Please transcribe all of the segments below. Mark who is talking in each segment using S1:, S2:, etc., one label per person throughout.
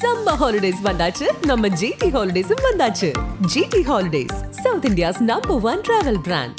S1: Summer holidays வந்தாச்சு, நம்ம GT Holidays வந்தாச்சு. GT Holidays, South India's #1 travel brand.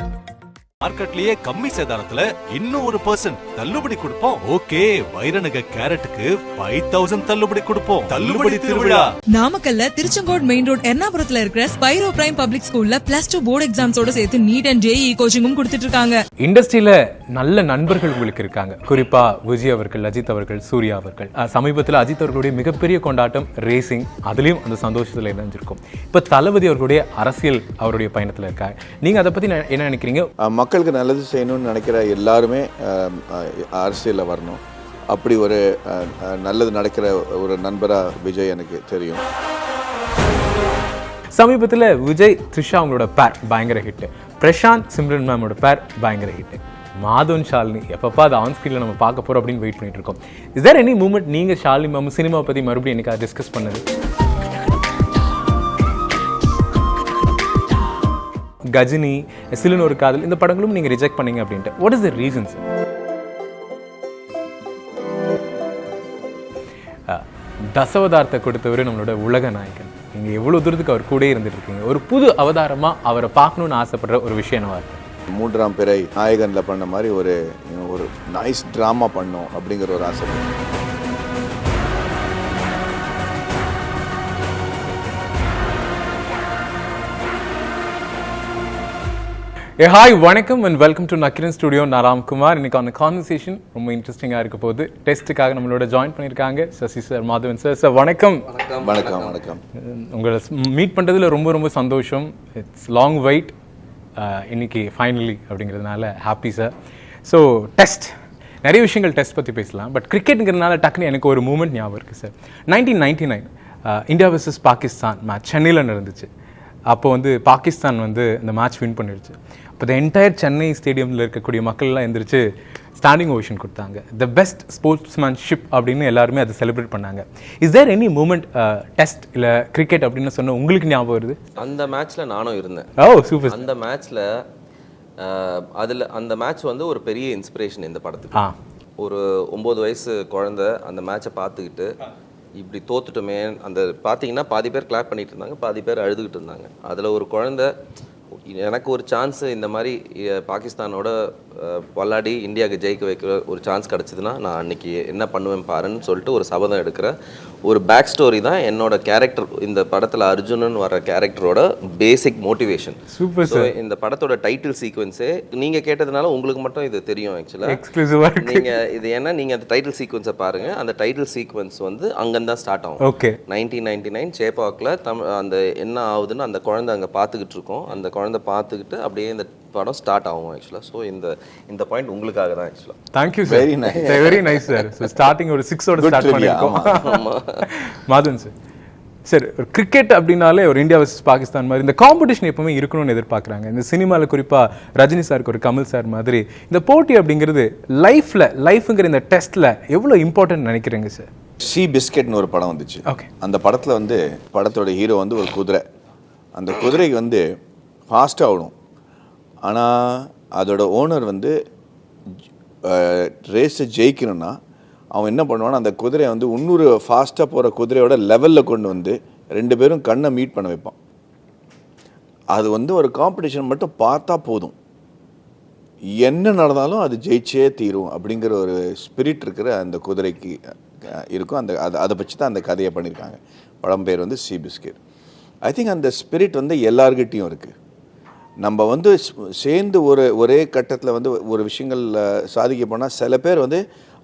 S2: மார்க்கெட்லயே கம்மி சேதாரத்துல இன்னும் 1% தள்ளுபடி கொடுப்போம். ஓகே, வைரநக கேரட்டுக்கு 5000 தள்ளுபடி கொடுப்போம். தள்ளுபடி திருவிழா
S3: நாமக்கல்ல திருச்செங்கோடு மெயின் ரோட் எர்ணாபுரத்துல இருக்கிற ஸ்பைரோ பிரைம் பப்ளிக் ஸ்கூல்ல +2 போர்டு எக்ஸாம்ஸோட சேர்த்து நீட் அண்ட் JEE கோச்சிங்கும் கொடுத்துட்டு இருக்காங்க.
S4: இண்டஸ்ட்ரியில நல்ல நண்பர்கள் உங்களுக்கு இருக்காங்க. குறிப்பா விஜய் அவர்கள், அஜித் அவர்கள், சூர்யா அவர்கள். சமீபத்தில் அஜித் அவர்களுடைய மிகப்பெரிய கொண்டாட்டம் ரேசிங். அதுலயும் அந்த சந்தோஷத்துல இணைஞ்சிருக்கும். இப்ப தளபதி அவர்களுடைய அரசியல் அவருடைய பயணத்துல இருக்காங்க. நீங்க அதை பத்தி என்ன நினைக்கிறீங்க?
S5: மக்களுக்கு நல்லது செய்யணும்னு நினைக்கிற எல்லாருமே அரசியலில் வரணும். அப்படி ஒரு நல்லது நடக்கிற ஒரு நண்பராக விஜய் எனக்கு தெரியும்.
S4: சமீபத்தில் விஜய் த்ரிஷா அவங்களோட பேர் பயங்கர ஹிட். பிரசாந்த் சிம்ரன் மேமோட பேர் பயங்கர ஹிட். மாதவன் ஷாலினி எப்பப்பா அது ஆன் ஸ்க்ரீனில் நம்ம பார்க்க போகிறோம் அப்படின்னு வெயிட் பண்ணிட்டு இருக்கோம். இஸ் தேர் எனி மூமெண்ட் நீங்கள் ஷாலினி மேம் சினிமாவை பற்றி மறுபடியும் எனக்கு டிஸ்கஸ் பண்ணது? கஜினி, சிலுன்னு ஒரு காதல், இந்த படங்களும் நீங்கள் ரிஜெக்ட் பண்ணீங்க அப்படின்ட்டு. What is the reasons? தசவதாரத்தை கொடுத்தவர் நம்மளோட உலக நாயகன். நீங்கள் எவ்வளோ தூரத்துக்கு அவர் கூட இருந்துட்டு இருக்கீங்க. ஒரு புது அவதாரமாக அவரை பார்க்கணுன்னு ஆசைப்படுற ஒரு விஷயம் என்னவா இருக்கு?
S5: 3ஆம் பிறை நாயகனில் பண்ண மாதிரி ஒரு நைஸ் ட்ராமா பண்ணோம் அப்படிங்கிற ஒரு ஆசை.
S4: ஹாய், வணக்கம் and welcome to Nakkheeran studio. நான் ராம்குமார். இன்னைக்கான கான்வர்சேஷன் ரொம்ப இன்ட்ரெஸ்டிங்காக இருக்க போகுது. டெஸ்ட்டுக்காக நம்மளோட ஜாயின் பண்ணியிருக்காங்க Sasi sir, Madhavan sir. Sir வணக்கம்.
S5: வணக்கம். வணக்கம்.
S4: உங்களை மீட் பண்ணுறதுல ரொம்ப ரொம்ப சந்தோஷம். It's long wait. இன்னைக்கு ஃபைனலி அப்படிங்கிறதுனால ஹாப்பி சார். ஸோ டெஸ்ட், நிறைய விஷயங்கள் டெஸ்ட் பற்றி பேசலாம். பட் கிரிக்கெட்டுங்கிறதுனால டக்குன்னு எனக்கு ஒரு மூமெண்ட் ஞாபகம் இருக்குது sir. 1999 India vs Pakistan match சென்னையில் நடந்துச்சு. அப்போ பாகிஸ்தான் இந்த மேட்ச் வின் பண்ணிடுச்சு. இப்போ த என்டையர் சென்னை ஸ்டேடியமில் இருக்கக்கூடிய மக்கள்லாம் எந்திரிச்சு ஸ்டாண்டிங் ஓவேஷன் கொடுத்தாங்க. த பெஸ்ட் ஸ்போர்ட்ஸ்மேன்ஷிப் அப்படின்னு எல்லாருமே அதை செலிப்ரேட் பண்ணாங்க. Is there any moment test இல்லை கிரிக்கெட் அப்படின்னு சொன்ன உங்களுக்கு ஞாபகம் வருது?
S6: அந்த மேட்ச்சில் நானும் இருந்தேன்.
S4: Oh super.
S6: அந்த மேட்ச்சில் அந்த மேட்ச் ஒரு பெரிய இன்ஸ்பிரேஷன் இந்த படத்துக்கு. ஒரு 9 வயசு குழந்தை அந்த மேட்சை பார்த்துக்கிட்டு இப்படி தோத்துட்டோமே, அந்த பார்த்தீங்கன்னா பாதி பேர் கிளாப் பண்ணிட்டு இருந்தாங்க, பாதி பேர் அழுதுகிட்டு இருந்தாங்க. அதில் ஒரு குழந்தை எனக்கு ஒரு சான்ஸ் இந்த மாதிரி பாகிஸ்தானோட விளாடி இந்தியாவுக்கு ஜெயிக்க வைக்கிற ஒரு சான்ஸ் கிடச்சிதுன்னா நான் அன்றைக்கி என்ன பண்ணுவேன் பாருன்னு சொல்லிட்டு ஒரு சபதம் எடுக்கிற ஒரு பேக் ஸ்டோரி தான் என்னோட கேரக்டர். இந்த படத்தில் அர்ஜுனன் வர கேரக்டரோட பேசிக் மோட்டிவேஷன்.
S4: சூப்பர்.
S6: ஸோ இந்த படத்தோட டைட்டில் சீக்வன்ஸே நீங்கள் கேட்டதுனால உங்களுக்கு மட்டும் இது தெரியும். ஆக்சுவலாக நீங்கள் இது ஏன்னா நீங்கள் அந்த டைட்டில் சீக்வன்ஸை பாருங்கள். அந்த டைட்டில் சீக்வன்ஸ் அங்கேருந்து தான் ஸ்டார்ட் ஆகும்.
S4: ஓகே.
S6: 1999 சேப்பாக்கில் அந்த என்ன ஆகுதுன்னு அந்த குழந்தை அங்கே பார்த்துக்கிட்டு இருக்கோம். அந்த குழந்தை பார்த்துக்கிட்டு அப்படியே இந்த படம் ஸ்டார்ட் ஆகும் ஆக்சுவலாக. ஸோ இந்த பாயிண்ட் உங்களுக்காக தான் ஆக்சுவலாக.
S4: Thank you sir. Very nice. Very nice sir. So starting ஒரு 6ஓட ஸ்டார்ட் பண்ணியிருக்கோம். மாதவன் சார், சார் ஒரு கிரிக்கெட் அப்படின்னாலே ஒரு இந்தியா vs பாகிஸ்தான் மாதிரி இந்த காம்படிஷன் எப்பவுமே இருக்கணும்னு எதிர்பார்க்குறாங்க. இந்த சினிமாவில் குறிப்பாக ரஜினி சாருக்கு ஒரு கமல் சார் மாதிரி இந்த போட்டி அப்படிங்கிறது லைஃப்ங்கிற இந்த டெஸ்ட்டில் எவ்வளோ இம்பார்ட்டன்ட் நினைக்கிறீங்க சார்?
S5: சி பிஸ்கெட்னு ஒரு படம் வந்துச்சு.
S4: ஓகே. அந்த
S5: படத்தில் படத்தோட ஹீரோ ஒரு குதிரை. அந்த குதிரைக்கு ஃபாஸ்ட்டாக ஓடும். ஆனால் அதோட ஓனர் ரேஸை ஜெயிக்கணும்னா அவன் என்ன பண்ணுவான்னா அந்த குதிரையை இன்னொரு ஃபாஸ்ட்டாக போகிற குதிரையோட லெவலில் கொண்டு 2 பேரும் கண்ணை மீட் பண்ண வைப்பான். அது ஒரு காம்படிஷன் மட்டும் பார்த்தா போதும், என்ன நடந்தாலும் அது ஜெயிச்சே தீரும் அப்படிங்கிற ஒரு ஸ்பிரிட் இருக்கிற அந்த குதிரைக்கு இருக்கும். அதை வச்சு தான் அந்த கதையை பண்ணியிருக்காங்க. படம் பேர் சி பிஸ்கெட். ஐ திங்க் அந்த ஸ்பிரிட் எல்லார்கிட்டையும் இருக்குது. நம்ம சேர்ந்து ஒரே கட்டத்தில் ஒரு விஷயங்கள் சாதிக்க போனால் சில பேர்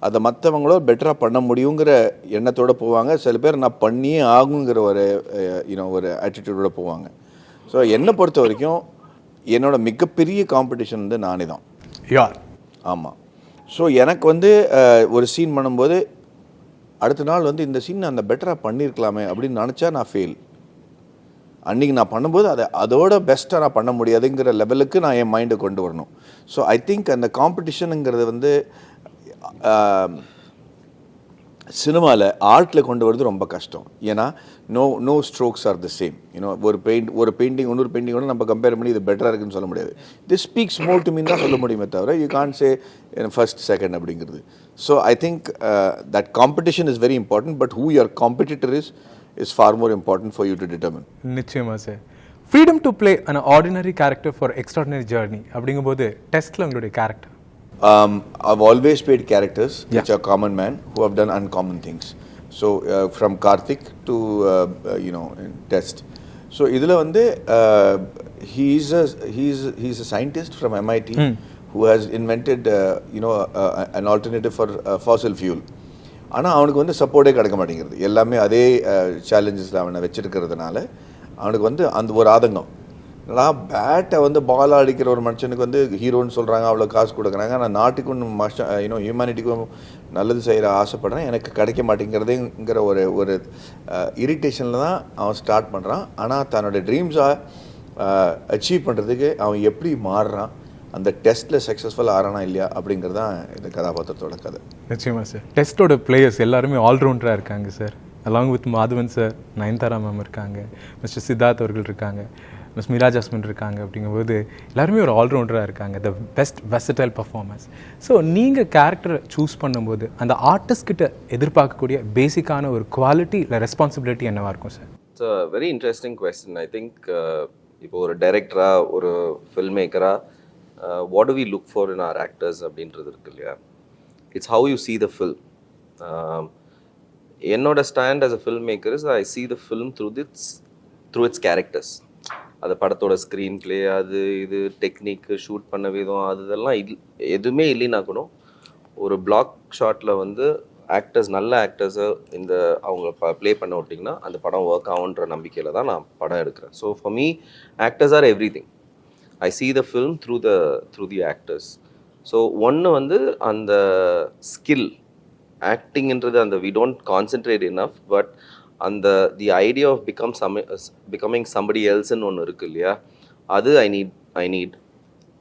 S5: அதை மற்றவங்களோ பெட்டராக பண்ண முடியுங்கிற எண்ணத்தோடு போவாங்க. சில பேர் நான் பண்ணியே ஆகுங்கிற ஒரு ஆட்டிடியூடோடு போவாங்க. ஸோ என்னை பொறுத்த வரைக்கும் என்னோட மிகப்பெரிய காம்படிஷன் நானே தான்.
S4: யார்?
S5: ஆமாம். ஸோ எனக்கு ஒரு சீன் பண்ணும்போது அடுத்த நாள் இந்த சீன் நான் பெட்டராக பண்ணியிருக்கலாமே அப்படின்னு நினச்சா நான் ஃபெயில். அன்றைக்கி நான் பண்ணும்போது அதோட பெஸ்ட்டாக நான் பண்ண முடியாதுங்கிற லெவலுக்கு நான் என் மைண்டை கொண்டு வரணும். ஸோ ஐ திங்க் அந்த காம்படிஷனுங்கிறது சினிமாவில் ஆர்ட்டில் கொண்டு வரது ரொம்ப கஷ்டம். ஏன்னா no strokes are the same. ஒரு பெயிண்டிங் இன்னொரு பெயிண்டிங்கோட நம்ம கம்பேர் பண்ணி இது பெட்டராக இருக்குன்னு சொல்ல முடியாது. This speaks more to mean தான் சொல்ல முடியுமே தவிர you can't say first second அப்படிங்கிறது. So I think that competition is very important, but who your competitor is far more important for you to determine.
S4: நிச்சயமா sir. Freedom to play an ordinary character for extraordinary journey அப்படிங்கும்போது டெஸ்ட்டில் உங்களுடைய character?
S5: I've always played characters which are common man who have done uncommon things. So from Karthik to Test. So idhula vande he's a scientist from MIT who has invented an alternative for fossil fuel. ஆனால் அவனுக்கு வந்து சப்போர்ட்டே கிடைக்க மாட்டேங்கிறது. எல்லாமே அதே சேலஞ்சஸில் அவனை வச்சுருக்கிறதுனால அவனுக்கு வந்து அந்த ஒரு ஆதங்கம். நான் பேட்டை வந்து பால் அடிக்கிற ஒரு மனுஷனுக்கு வந்து ஹீரோன்னு சொல்கிறாங்க, அவ்வளோ காசு கொடுக்குறாங்க, நான் நாட்டுக்கும் ஹியூமனிட்டிக்கும் நல்லது செய்கிற ஆசைப்படுறேன், எனக்கு கிடைக்க மாட்டேங்கிறதுங்கிற ஒரு இரிட்டேஷனில் தான் அவன் ஸ்டார்ட் பண்ணுறான். ஆனால் தன்னோட ட்ரீம்ஸை அச்சீவ் பண்ணுறதுக்கு அவன் எப்படி மாறுறான், அந்த டெஸ்ட்டில் சக்ஸஸ்ஃபுல் ஆறானா இல்லையா அப்படிங்கிறது தான் இந்த கதாபாத்திரத்தோட கதை.
S4: நிச்சயமாக சார். டெஸ்ட்டோட பிளேயர்ஸ் எல்லாருமே ஆல்ரவுண்டராக இருக்காங்க sir. Along with Madhavan sir, Nayanthara ma'am இருக்காங்க, மிஸ்டர் சித்தார்த் அவர்கள் இருக்காங்க, மிஸ் மீரா ஜாஸ்மின் இருக்காங்க. அப்படிங்கும்போது எல்லாருமே ஒரு ஆல்ரவுண்டராக இருக்காங்க. The best versatile performance. So நீங்கள் கேரக்டரை சூஸ் பண்ணும்போது அந்த ஆர்டிஸ்ட் கிட்ட எதிர்பார்க்கக்கூடிய பேசிக்கான ஒரு குவாலிட்டி இல்லை ரெஸ்பான்சிபிலிட்டி என்னவாக இருக்கும் சார்?
S6: It's a very interesting question. I think இப்போ ஒரு டைரக்டராக ஒரு ஃபில்ம் மேக்கராக what do we look for in our actors அப்படின்றது இருக்கு இல்லையா? It's how you see the film. என்னோட stand as a film maker is I see the film through its characters. அது படத்தோட ஸ்க்ரீன் பிளே, அது இது டெக்னிக்கு, ஷூட் பண்ண விதம், அது இதெல்லாம் எதுவுமே இல்லைன்னா கூட ஒரு பிளாக் ஷாட்டில் வந்து ஆக்டர்ஸ், நல்ல ஆக்டர்ஸை அவங்க ப்ளே பண்ண விட்டிங்கன்னா அந்த படம் ஒர்க் ஆகுன்ற நம்பிக்கையில் தான் நான் படம் எடுக்கிறேன். So for me actors are everything. I see the film through the actors. So ஒன்று வந்து அந்த ஸ்கில் ஆக்டிங்ன்றது அந்த we don't concentrate enough, but அந்த the idea of becoming somebody else ன்னு ஒன்று இருக்கு இல்லையா, அது I need.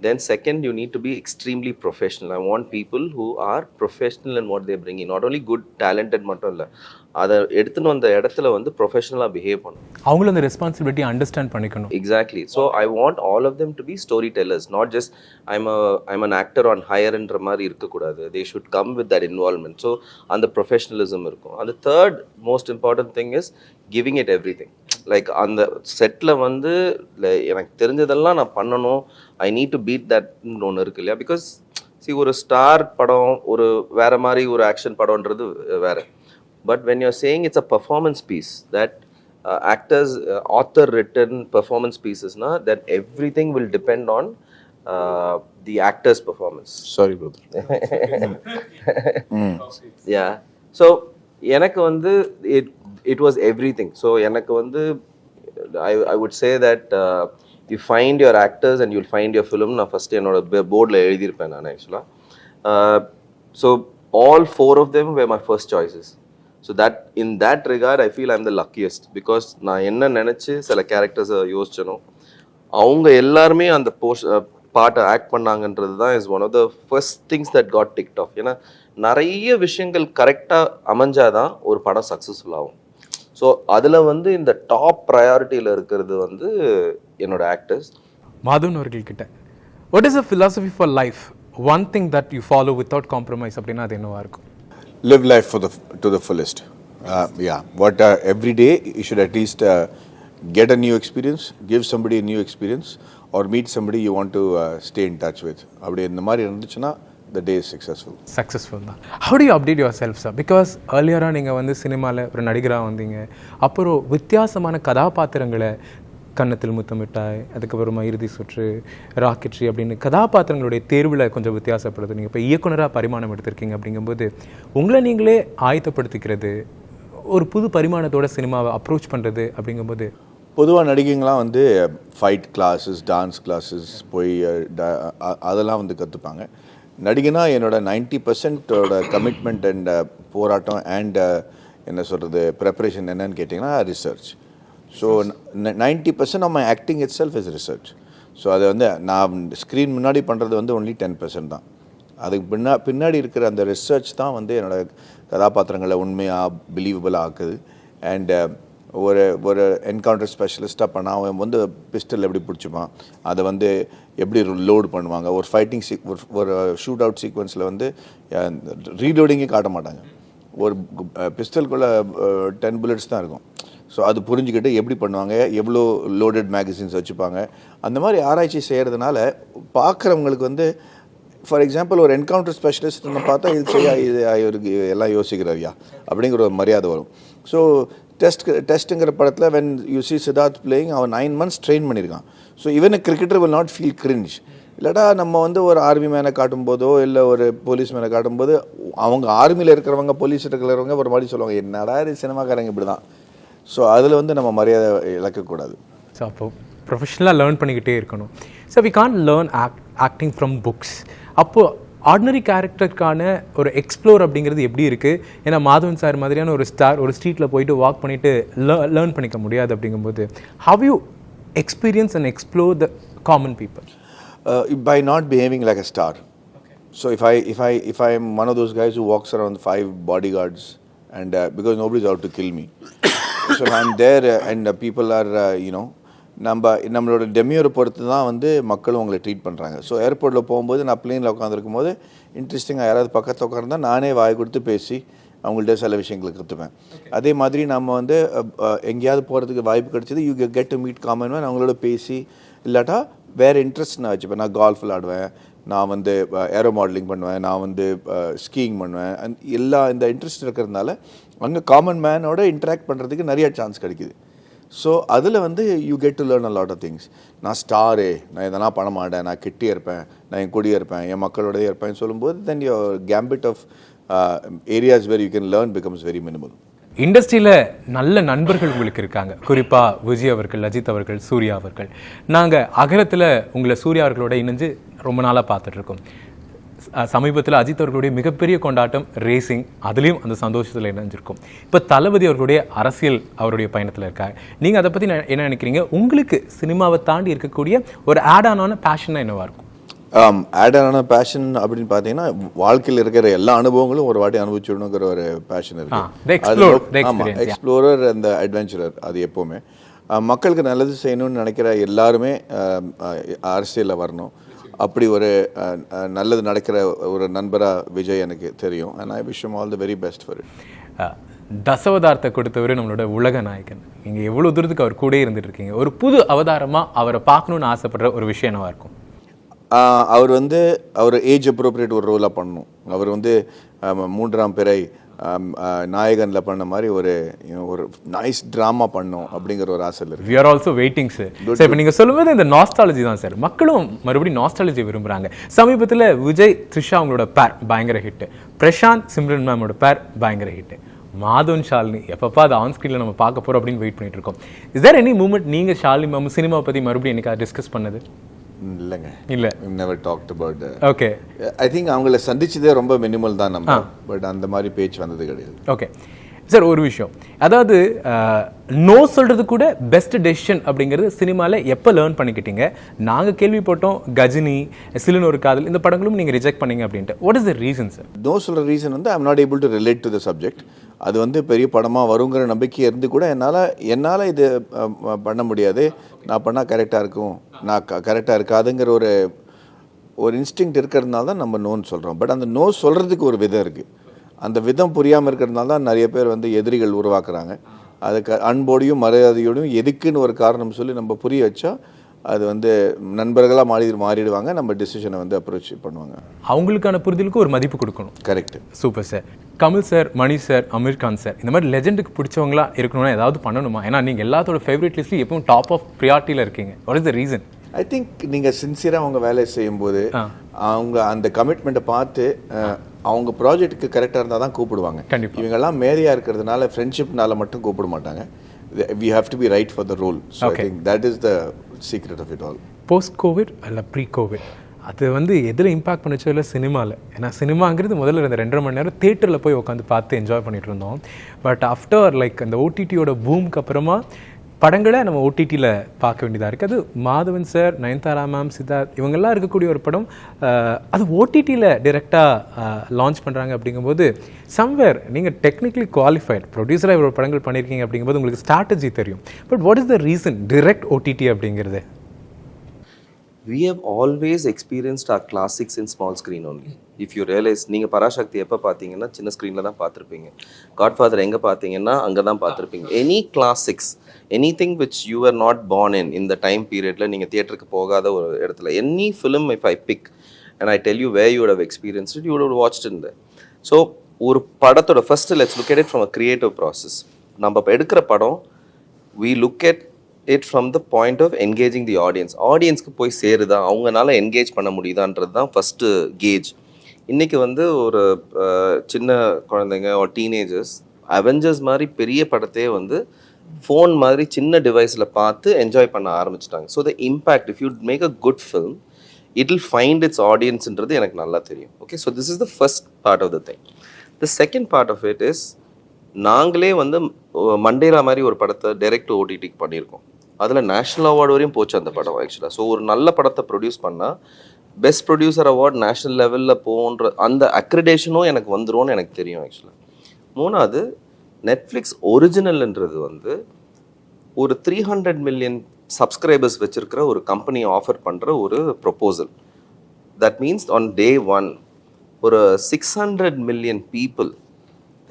S6: Then second, you need to be extremely professional. I want people who are professional in what they bring in. Not only good, talented மட்டும் இல்லை, அதை எடுத்துன்னு அந்த இடத்துல வந்து ப்ரொஃபஷனலாக பிஹேவ் பண்ணணும்.
S4: அவங்களும் அந்த ரெஸ்பான்சிபிலிட்டி அண்டர்ஸ்டாண்ட் பண்ணிக்கணும்.
S6: Exactly. So I want all of them to be story tellers, not just I'm an actor on ஹையர்ன்ற மாதிரி இருக்கக்கூடாது. They should come with that involvement. So அந்த ப்ரொஃபஷனலிசம் இருக்கும். அந்த third most important thing is giving it everything. Like அந்த செட்டில் வந்து எனக்கு தெரிஞ்சதெல்லாம் நான் பண்ணணும், ஐ நீட் டு பீட் தட்னு ஒன்று இருக்கு இல்லையா? பிகாஸ் ஒரு ஸ்டார் படம், ஒரு வேறு மாதிரி ஒரு ஆக்ஷன் படம்ன்றது வேறு. But when you're saying it's a performance piece, that actors, author written performance pieces, then everything will depend on the actor's performance.
S5: Sorry brother.
S6: Yeah. So எனக்கு வந்து it was everything. So எனக்கு வந்து I would say that you find your actors and you'll find your film. நான் first என்னோட போர்டில் எழுதியிருப்பேன் நான் ஆக்சுவலாக. So all four of them were my first choices. So that in that regard I feel I'm the luckiest, because நான் என்ன நினச்சி சில கேரக்டர்ஸை யோசிச்சனோ அவங்க எல்லாருமே அந்த பாட்டை ஆக்ட் பண்ணாங்கன்றது தான் is one of the first things that got ticked off. ஏன்னா நிறைய விஷயங்கள் கரெக்டாக அமைஞ்சாதான் ஒரு படம் சக்ஸஸ்ஃபுல் ஆகும். ஸோ அதில் வந்து இந்த டாப் ப்ரையாரிட்டியில் இருக்கிறது வந்து என்னோட ஆக்டர்ஸ்.
S4: மாதவன் அவர்கள்கிட்ட what is a philosophy for life, one thing that you follow without compromise அப்படின்னா அது என்னவா இருக்கும்?
S5: Live life to the fullest. Every day you should at least get a new experience, give somebody a new experience, or meet somebody you want to stay in touch with. அப்படி இந்த மாதிரி இருந்துச்சுன்னா the day is successful.
S4: தான். How do you update yourself, sir? Because earlier நீங்கள் வந்து சினிமாவில் ஒரு நடிகராக வந்தீங்க, அப்புறம் வித்தியாசமான கதாபாத்திரங்களை கன்னத்தில் முத்தமிட்டாய், அதுக்கப்புறமா இறுதி சுற்று, ராக்கெட்ரி அப்படின்னு கதாபாத்திரங்களுடைய தேர்வில் கொஞ்சம் வித்தியாசப்படுது. நீங்கள் இப்போ இயக்குனராக பரிமாணம் எடுத்திருக்கீங்க. அப்படிங்கும்போது உங்களை நீங்களே ஆயத்தப்படுத்திக்கிறது, ஒரு புது பரிமாணத்தோட சினிமாவை அப்ரோச் பண்ணுறது அப்படிங்கும்போது
S5: பொதுவாக நடிகைங்களாம் வந்து ஃபைட் கிளாஸஸ், டான்ஸ் கிளாஸஸ் போய் அதெல்லாம் வந்து கற்றுப்பாங்க. நடிகனா என்னோட 90% கமிட்மெண்ட் அண்ட் போராட்டம் அண்ட் என்ன சொல்கிறது ப்ரிப்பரேஷன் என்னன்னு கேட்டிங்கன்னா research. So 90% of my acting itself is research. So அதை வந்து நான் ஸ்க்ரீன் முன்னாடி பண்ணுறது வந்து ஒன்லி 10% தான். அதுக்கு பின்னாடி இருக்கிற அந்த ரிசர்ச் தான் வந்து என்னோடய கதாபாத்திரங்களை உண்மையாக பிலீவபிளாக ஆக்குது. அண்ட் ஒரு என்கவுண்டர் ஸ்பெஷலிஸ்ட்டாக பண்ணால் அவன் வந்து பிஸ்டல் எப்படி பிடிச்சிப்பான், அதை வந்து எப்படி லோடு பண்ணுவாங்க. ஒரு ஃபைட்டிங் ஒரு ஷூட் அவுட் சீக்வன்ஸில் வந்து ரீலோடிங்கே காட்ட மாட்டாங்க. ஒரு பிஸ்டலுக்குள்ளே 10 bullets தான் இருக்கும். ஸோ அது புரிஞ்சுக்கிட்டு எப்படி பண்ணுவாங்க, எவ்வளோ லோடட் மேகசின்ஸ் வச்சுப்பாங்க, அந்த மாதிரி ஆராய்ச்சி செய்கிறதுனால பார்க்குறவங்களுக்கு வந்து ஃபார் எக்ஸாம்பிள் ஒரு என்கவுண்டர் ஸ்பெஷலிஸ்ட் பார்த்தா இது இவருக்கு எல்லாம் யோசிக்கிறாரியா அப்படிங்கிற ஒரு மரியாதை வரும். ஸோ டெஸ்ட்டுங்கிற படத்தில் when you see Siddharth playing, அவன் 9 months ட்ரெயின் பண்ணியிருக்கான். So even a cricketer will not feel cringe. இல்லாட்டா நம்ம வந்து ஒரு ஆர்மி மேனை காட்டும்போதோ இல்லை ஒரு போலீஸ் மேனை காட்டும்போது அவங்க ஆர்மியில் இருக்கிறவங்க போலீஸ் இருக்கிறவங்க ஒரு மாதிரி சொல்லுவாங்க, என்னடா இது சினிமாக்காரங்க இப்படி தான். ஸோ அதில் வந்து நம்ம மரியாதை இழக்கக்கூடாது.
S4: ஸோ அப்போ ப்ரொஃபஷனலாக லேர்ன் பண்ணிக்கிட்டே இருக்கணும். So we can't learn acting from books. அப்போது ஆர்டினரி கேரக்டருக்கான ஒரு எக்ஸ்ப்ளோர் அப்படிங்கிறது எப்படி இருக்குது? ஏன்னா மாதவன் சார் மாதிரியான ஒரு ஸ்டார் ஒரு ஸ்ட்ரீட்டில் போயிட்டு வாக் பண்ணிவிட்டு லேர்ன் பண்ணிக்க முடியாது. அப்படிங்கும்போது how you experience and explore the common people?
S5: By not behaving like a star. Okay. So if I am one of those guys who walks around 5 bodyguards and because nobody's out to kill me. So I'm there and people are நம்மளோட டெமியோரை பொறுத்து தான் வந்து மக்களும் அவங்களை treat பண்ணுறாங்க. So ஏர்போர்ட்டில் போகும்போது நான் பிளேனில் உட்காந்துருக்கும் போது இன்ட்ரெஸ்டிங்காக யாராவது பக்கத்தில் உட்காந்துருந்தா நானே வாய் கொடுத்து பேசி அவங்கள்ட்ட சில விஷயங்களை கற்றுப்பேன். அதே மாதிரி நம்ம வந்து எங்கேயாவது போகிறதுக்கு வாய்ப்பு கிடைச்சது you get to meet common man, அவங்களோட பேசி இல்லாட்டா வேறு இன்ட்ரெஸ்ட் நான் வச்சுப்பேன். நான் கால்ஃப் விளாடுவேன், நான் வந்து ஏரோ மாடலிங் பண்ணுவேன், நான் வந்து ஸ்கீயிங் பண்ணுவேன். இந்த இன்ட்ரெஸ்ட் இருக்கிறதுனால அங்கே காமன் மேனோட இன்ட்ராக்ட் பண்ணுறதுக்கு நிறைய சான்ஸ் கிடைக்குது. ஸோ அதில் வந்து you get to learn a lot of things. நான் ஸ்டாரு, நான் இதெல்லாம் பண்ண மாட்டேன், நான் கிட்டியே இருப்பேன், நான் என் கூடியே இருப்பேன், என் மக்களோடய இருப்பேன்னு சொல்லும்போது then your gambit of areas where you can learn becomes very minimal.
S4: இண்டஸ்ட்ரியில் நல்ல நண்பர்கள் உங்களுக்கு இருக்காங்க, குறிப்பாக விஜய் அவர்கள், அஜித் அவர்கள், சூர்யா அவர்கள். நாங்கள் அகரத்தில் உங்களை சூர்யா அவர்களோட இணைஞ்சு ரொம்ப நாளாக பார்த்துட்ருக்கோம். சமீபத்தில் அஜித் அவர்களுடைய மிகப்பெரிய கொண்டாட்டம் ரேசிங், அதுலேயும் அந்த சந்தோஷத்தில் இணைஞ்சிருக்கும். இப்போ தளபதி அவர்களுடைய அரசியல் அவருடைய பயணத்தில் இருக்காங்க. நீங்கள் அதை பற்றி என்ன நினைக்கிறீங்க? உங்களுக்கு சினிமாவை தாண்டி இருக்கக்கூடிய ஒரு ஆட் ஆனான பேஷனாக என்னவாக இருக்கும்?
S5: ஆட் ஆன பேஷன் அப்படின்னு பார்த்தீங்கன்னா வாழ்க்கையில் இருக்கிற எல்லா அனுபவங்களும் ஒரு வாட்டி அனுபவிச்சுடணுங்கிற ஒரு பேஷன் இருக்கு. ஆமாம், எக்ஸ்ப்ளோரர் அந்த அட்வென்ச்சரர். அது எப்போவுமே மக்களுக்கு நல்லது செய்யணும்னு நினைக்கிற எல்லாருமே அரசியலில் வரணும். அப்படி ஒரு நல்லது நடக்கிற ஒரு நண்பராக விஜய் எனக்கு தெரியும். And I wish him all the very best for it.
S4: தசவதாரத்தை கொடுத்தவர் நம்மளோட உலக நாயகன். நீங்கள் எவ்வளோ தூரத்துக்கு அவர் கூட இருந்துட்டு இருக்கீங்க. ஒரு புது அவதாரமாக அவரை பார்க்கணுன்னு ஆசைப்படுற ஒரு விஷயம் என்னவாக இருக்கும்?
S5: அவர் ஏஜ் அப்ரோப்ரியேட் ஒரு ரோலாக பண்ணணும். அவர் வந்து 3ஆம் பிறை நாயகனில் பண்ண மாதிரி ஒரு நைஸ் ட்ராமா பண்ணணும் அப்படிங்கிற ஒரு ஆசை இருக்கு.
S4: We are also waiting sir. Sir இப்போ நீங்கள் சொல்லும்போது இந்த நாஸ்டாலஜி தான் சார், மக்களும் மறுபடியும் நாஸ்டாலஜி விரும்புகிறாங்க. சமீபத்தில் விஜய் த்ரிஷா அவங்களோட பேர் பயங்கர ஹிட்டு, பிரசாந்த் சிம்ரன் மேமோட பேர் பயங்கர ஹிட்டு, மாதவன் ஷாலினி எப்பப்பா அது ஆன் ஸ்க்ரீனில் நம்ம பார்க்க போகிறோம் அப்படின்னு வெயிட் பண்ணிட்டு இருக்கோம். இஸ் தேர் எனி மூமெண்ட் நீங்கள் ஷாலினி மேம் சினிமாவை பற்றி மறுபடியும் எனக்கு டிஸ்கஸ் பண்ணது?
S5: இல்லைங்க,
S4: இல்லை,
S5: never talked about that.
S4: Okay,
S5: I think அவங்கள சந்திச்சதே ரொம்ப மினிமல் தான் நம்ம, பட் அந்த மாதிரி பேச்சு வந்தது கிடையாது.
S4: ஓகே சார், ஒரு விஷயம், அதாவது நோ சொல்கிறது கூட பெஸ்ட் டெசிஷன் அப்படிங்கிறது சினிமாவில் எப்போ லேர்ன் பண்ணிக்கிட்டீங்க? நாங்கள் கேள்விப்பட்டோம் கஜினி, சிலன் ஒரு காதல், இந்த படங்களும் நீங்கள் ரிஜெக்ட் பண்ணீங்க அப்படின்ட்டு. What is the reason sir?
S5: No சொல்கிற ரீசன் வந்து I'm not able to relate to the subject. அது வந்து பெரிய படமாக வருங்கிற நம்பிக்கை இருந்து கூட என்னால் இது பண்ண முடியாது, நான் பண்ணால் கரெக்டாக இருக்கும், நான் கரெக்டாக இருக்காதுங்கிற ஒரு இன்ஸ்டிங்க்ட் இருக்கிறதுனால தான் நம்ம நோன்னு சொல்கிறோம். பட் அந்த நோ சொல்கிறதுக்கு ஒரு விதம் இருக்குது. அந்த விதம் புரியாமல் இருக்கிறதுனால தான் நிறைய பேர் வந்து எதிரிகள் உருவாக்குறாங்க. அதுக்கு அன்போடையும் மரியாதையோடையும் எதுக்குன்னு ஒரு காரணம் சொல்லி நம்ம புரிய வச்சா அது வந்து நண்பர்களாக மாறிடுவாங்க, நம்ம டிசிஷனை வந்து அப்ரோச் பண்ணுவாங்க.
S4: அவங்களுக்கான புரிதலுக்கு ஒரு மதிப்பு கொடுக்கணும்.
S5: Correct.
S4: Super sir. Kamal sir, Mani sir, Aamir Khan sir, இந்த மாதிரி லெஜெண்டுக்கு பிடிச்சவங்களா இருக்கணும்னா ஏதாவது பண்ணணுமா? ஏன்னா நீங்கள் எல்லாத்தோட ஃபேவரட் லிஸ்ட்லையும் எப்பவும் டாப் ஆஃப் ப்ரியாரிட்டியில் இருக்கீங்க. What is the reason?
S5: I think நீங்கள் சின்சியராக அவங்க வேலையை செய்யும்போது அவங்க அந்த கமிட்மெண்ட்டை பார்த்து அவங்க ப்ராஜெக்ட்டுக்கு கரெக்டாக இருந்தால் தான் கூப்பிடுவாங்க.
S4: கண்டிப்பாக.
S5: இவங்கெல்லாம் மேரியாக இருக்கிறதுனால ஃப்ரெண்ட்ஷிப்னால மட்டும் கூப்பிட மாட்டாங்க. we have to be right for the role. So I think that is the secret of it all.
S4: Post Covid அல்ல ப்ரீ கோவிட், அது வந்து எதில் இம்பாக்ட் பண்ணிச்சோ இல்லை சினிமாவில். ஏன்னா சினிமாங்கிறது முதல்ல இந்த 2.5 மணி நேரம் தேட்டரில் போய் உட்காந்து பார்த்து என்ஜாய் பண்ணிட்டு இருந்தோம். பட் ஆஃப்டர் லைக் அந்த ஓடிடியோட பூமுக்கு அப்புறமா படங்களை நம்ம ஓடிடியில் பார்க்க வேண்டியதாக இருக்குது. அது மாதவன் சார், நயன்தாரா மேம், சித்தார்த் இவங்கெல்லாம் இருக்கக்கூடிய ஒரு படம். அது ஓடிடியில் டிரெக்டாக லான்ச் பண்ணுறாங்க அப்படிங்கும்போது சம்வேர் நீங்கள் டெக்னிக்கலி குவாலிஃபைட் ப்ரொடியூசராக இவ்வளோ படங்கள் பண்ணியிருக்கீங்க அப்படிங்கும்போது உங்களுக்கு ஸ்ட்ராட்டஜி தெரியும். But what is the reason direct OTT அப்படிங்கிறது?
S6: We have always experienced our classics in small screen only. If you realize, நீங்கள் பராசக்தி எப்போ பார்த்தீங்கன்னா சின்ன ஸ்க்ரீனில் தான் பார்த்துருப்பீங்க. காட்ஃபாதர் எங்கே பார்த்தீங்கன்னா அங்கே தான் பார்த்துருப்பீங்க. Any classics, any thing which you are not born in இந்த டைம் பீரியடில் நீங்கள் தியேட்டருக்கு போகாத ஒரு இடத்துல, any film if I pick and I tell you where you would have experienced it, you would have watched in there. So ஒரு படத்தோட first let's look at it from a creative process. நம்ம எடுக்கிற படம் we look at it from the point of engaging the audience. ஆடியன்ஸ்க்கு போய் சேருதா, அவங்கனால engage பண்ண முடியுதான்றது தான் ஃபஸ்ட்டு கேஜ். இன்றைக்கி வந்து ஒரு சின்ன குழந்தைங்க ஒரு டீனேஜர்ஸ் அவெஞ்சர்ஸ் மாதிரி பெரிய படத்தையே வந்து ஃபோன் மாதிரி சின்ன டிவைஸில் பார்த்து என்ஜாய் பண்ண ஆரம்பிச்சிட்டாங்க. So the impact if you make a good film it will find its ஆடியன்ஸ்ன்றது எனக்கு நல்லா தெரியும். Okay, so this is the first part of the thing. The second part of it is நாங்களே வந்து மண்டேரா மாதிரி ஒரு படத்தை டைரக்ட் ஓடிடிக்கு பண்ணியிருக்கோம். அதில் நேஷ்னல் அவார்டு வரையும் போச்சு அந்த படம் ஆக்சுவலாக. ஸோ ஒரு நல்ல படத்தை ப்ரொடியூஸ் பண்ணால் பெஸ்ட் ப்ரொடியூசர் அவார்ட் நேஷ்னல் லெவலில் போன்ற அந்த அக்ரிடேஷனும் எனக்கு வந்துரும்னு எனக்கு தெரியும் ஆக்சுவலாக. மூணாவது, நெட்ஃப்ளிக்ஸ் ஒரிஜினல்ன்றது வந்து ஒரு 300 மில்லியன் சப்ஸ்கிரைபர்ஸ் வச்சுருக்கிற ஒரு கம்பெனி ஆஃபர் பண்ணுற ஒரு proposal. That means on day 1 ஒரு 600 million people,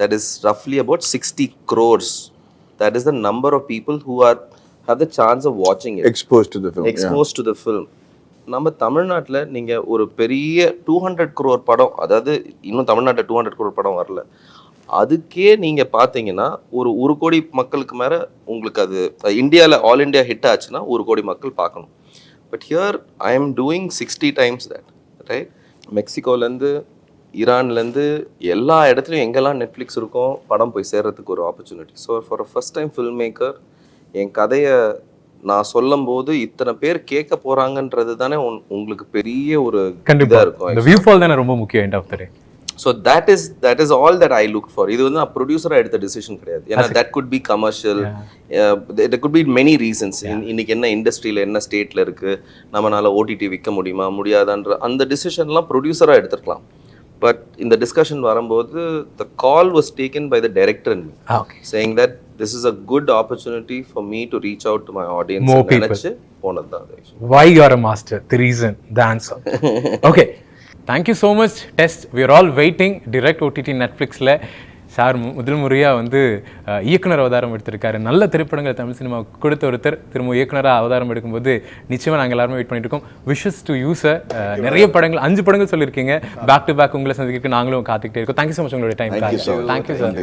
S6: that is roughly about 60 crores. That is the number of people who have the chance of watching it.
S5: Exposed to the film.
S6: Exposed to the film. நம்ம தமிழ்நாட்டில் நீங்கள் ஒரு பெரிய 200 crore படம், அதாவது இன்னும் தமிழ்நாட்டில் 200 crore படம் வரல, அதுக்கே நீங்கள் பார்த்தீங்கன்னா ஒரு கோடி மக்களுக்கு மேலே உங்களுக்கு அது இந்தியாவில் ஆல் இண்டியா ஹிட் ஆச்சுன்னா 1 கோடி மக்கள் பார்க்கணும். But here I am doing 60 times that, right? மெக்சிகோலேருந்து ஈரான்லேருந்து எல்லா இடத்துலையும் எங்கெல்லாம் நெட்ஃப்ளிக்ஸ் இருக்கும் படம் போய் சேர்றதுக்கு ஒரு opportunity. So for a first time film maker என் கதையை நான் சொல்லும் போது இத்தனை பேர் கேட்க போகிறாங்கன்றது தானே உங்களுக்கு பெரிய ஒரு இதாக இருக்கும்.
S4: ரொம்ப முக்கியம் end of the day.
S6: So that is all that I look for. இது வந்து நான் ப்ரொடியூசராக எடுத்த டிசிஷன் கிடையாது. ஏன்னா that could be commercial, there could be many reasons. இன்னைக்கு என்ன இண்டஸ்ட்ரியில் என்ன ஸ்டேட்டில் இருக்குது, நம்மளால் ஓடிடி விற்க முடியுமா முடியாதான்ற அந்த டிசிஷன்லாம் ப்ரொடியூசராக எடுத்துருக்கலாம். But in the discussion வரும்போது the call was taken by the director and me, saying that this is a good opportunity for me to reach out to my audience.
S4: More people. Why you are a master, the reason, the answer. Okay, thank you so much. Test, we are all waiting. Direct OTT Netflixல sir முதல் முறையாக வந்து இயக்குனர் அவதாரம் எடுத்திருக்காரு. நல்ல திரைப்படங்கள் Tamil cinema கொடுத்த ஒருத்தர் திரும்ப இயக்குனராக அவதாரம் எடுக்கும்போது நிச்சயமாக நாங்கள் எல்லாருமே வெயிட் பண்ணிட்டு இருக்கோம். Wishes to you sir. நிறைய படங்கள் 5 படங்கள் சொல்லியிருக்கீங்க. பேக் டு பேக் உங்களை சந்திக்க நாங்களும் காத்துக்கிட்டே இருக்கோம். தேங்க்யூ ஸோ மச் உங்களுடைய டைம். Thank you sir.